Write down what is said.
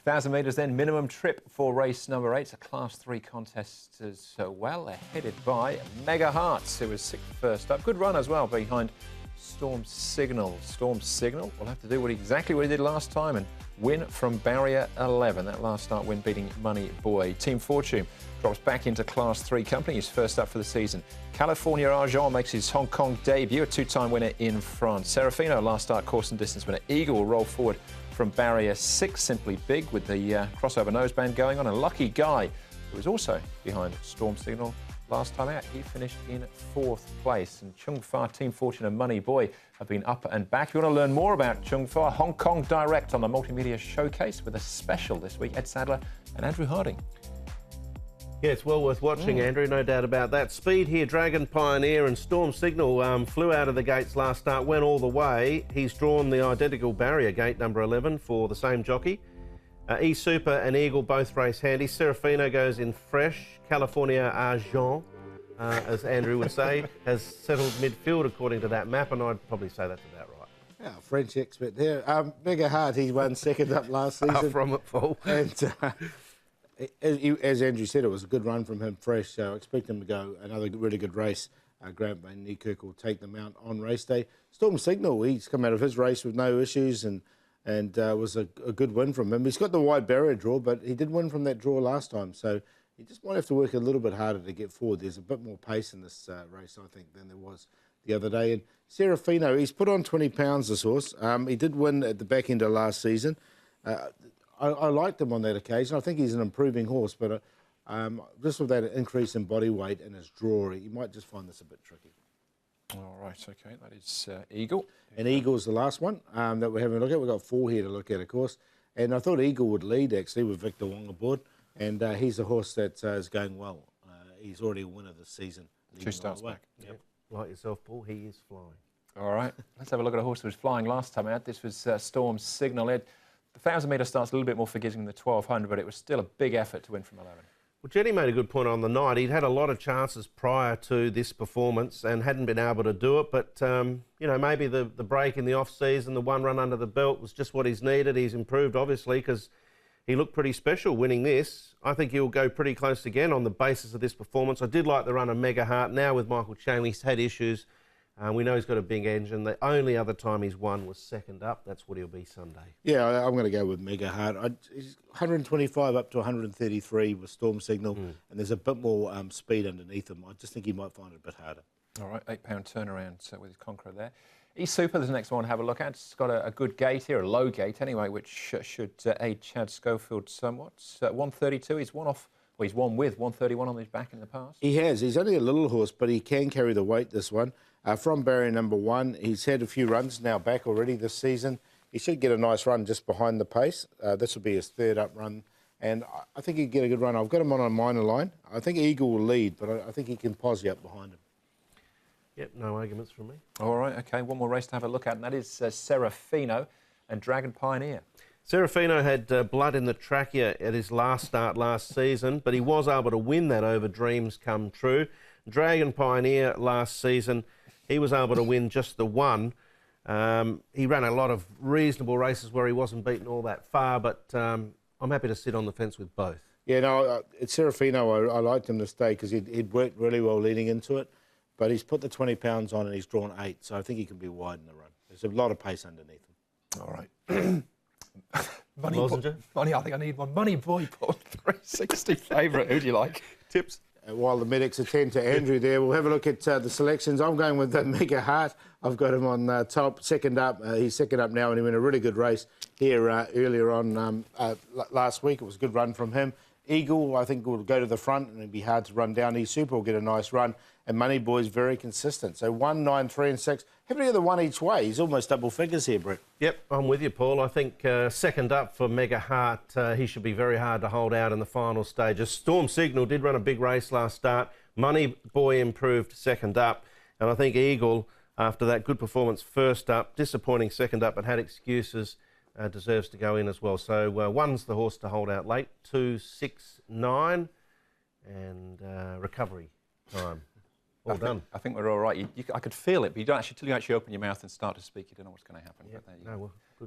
1,000 metres then, minimum trip for race number 8. It's a Class 3 contest as well, headed by Mega Hearts, who was 6th first up. Good run as well behind Storm Signal. Storm Signal will have to do exactly what he did last time and win from barrier 11. That last start win beating Money Boy. Team Fortune drops back into Class 3 company. He's first up for the season. California Argent makes his Hong Kong debut, a 2-time winner in France. Serafino, last start course and distance winner. Eagle will roll forward from barrier 6, Simply Big, with the crossover noseband going on. And Lucky Guy, who was also behind Storm Signal last time out, he finished in 4th place. And Chung Fa, Team Fortune and Money Boy have been up and back. If you want to learn more about Chung Fa, Hong Kong Direct on the Multimedia Showcase with a special this week. Ed Sadler and Andrew Harding. Yeah, it's well worth watching, Andrew, no doubt about that. Speed here, Dragon Pioneer and Storm Signal flew out of the gates last start, went all the way. He's drawn the identical barrier gate, number 11, for the same jockey. E-Super and Eagle both race handy. Serafino goes in fresh. California Argent, as Andrew would say, has settled midfield according to that map, and I'd probably say that's about right. Yeah, French expert there. Mega Heart, he won 2nd up last season. Far from it, Paul. And as Andrew said, it was a good run from him fresh, so I expect him to go another really good race. Grant Van Niekerk will take them out on race day. Storm Signal, he's come out of his race with no issues and was a good win from him. He's got the wide barrier draw, but he did win from that draw last time, so he just might have to work a little bit harder to get forward. There's a bit more pace in this race, I think, than there was the other day. And Serafino, he's put on 20 pounds, this horse. He did win at the back end of last season. I liked him on that occasion. I think he's an improving horse, but just with that increase in body weight and his draw, you might just find this a bit tricky. All right, OK, that is Eagle. And Eagle's the last one that we're having a look at. We've got 4 here to look at, of course. And I thought Eagle would lead, actually, with Victor Wong aboard. And he's a horse that is going well. He's already a winner this season. 2 starts back. Yep. Like yourself, Paul, he is flying. All right, let's have a look at a horse that was flying last time out. This was Storm Signal. The 1,000-metre start's a little bit more forgiving than the 1,200, but it was still a big effort to win from 11. Well, Jenny made a good point on the night. He'd had a lot of chances prior to this performance and hadn't been able to do it. But, you know, maybe the break in the off-season, the 1 run under the belt was just what he's needed. He's improved, obviously, because he looked pretty special winning this. I think he'll go pretty close again on the basis of this performance. I did like the run of Mega Heart. Now with Michael Chamley, he's had issues. We know he's got a big engine. The only other time he's won was 2nd up. That's what he'll be Sunday. Yeah, I'm going to go with Mega Heart. He's 125 up to 133 with Storm Signal, and there's a bit more speed underneath him. I just think he might find it a bit harder. All right, £8 turnaround with his Conqueror there. E-Super, there's the next one to have a look at. It's got a good gate here, a low gate anyway, which should aid Chad Schofield somewhat. 132, he's one off. Well, he's won with 131 on his back in the past. He has. He's only a little horse, but he can carry the weight, this one. From barrier number 1, he's had a few runs now back already this season. He should get a nice run just behind the pace. This will be his 3rd up run, and I think he'll get a good run. I've got him on a minor line. I think Eagle will lead, but I think he can posse up behind him. Yep, no arguments from me. All right, OK, one more race to have a look at, and that is Serafino and Dragon Pioneer. Serafino had blood in the trachea at his last start last season, but he was able to win that over Dreams Come True. Dragon Pioneer last season, he was able to win just the 1. He ran a lot of reasonable races where he wasn't beaten all that far, but I'm happy to sit on the fence with both. Yeah, no, it's Serafino. I liked him to stay because he'd worked really well leading into it, but he's put the 20 pounds on and he's drawn 8, so I think he can be wide in the run. There's a lot of pace underneath him. All right. Money, I think I need one. Money Boy, Paul, 360 favourite. Who do you like? Tips? While the medics attend to Andrew there, we'll have a look at the selections. I'm going with Mega Heart. I've got him on top, 2nd up. He's 2nd up now, and he won a really good race here earlier on last week. It was a good run from him. Eagle, I think, will go to the front, and it'd be hard to run down. E-Super will get a nice run, and Money Boy's very consistent. So 1, 9, 3 and 6. Happy to get the 1 each way. He's almost double figures here, Brett. Yep, I'm with you, Paul. I think 2nd up for Mega Heart. He should be very hard to hold out in the final stages. Storm Signal did run a big race last start. Money Boy improved 2nd up. And I think Eagle, after that good performance 1st up, disappointing 2nd up, but had excuses, deserves to go in as well. So 1's the horse to hold out late. 2, 6, 9 and recovery time. Well done. I think we're all right. I could feel it, but you don't actually, till you actually open your mouth and start to speak, you don't know what's going to happen. Yeah, But there you no, go. well, good.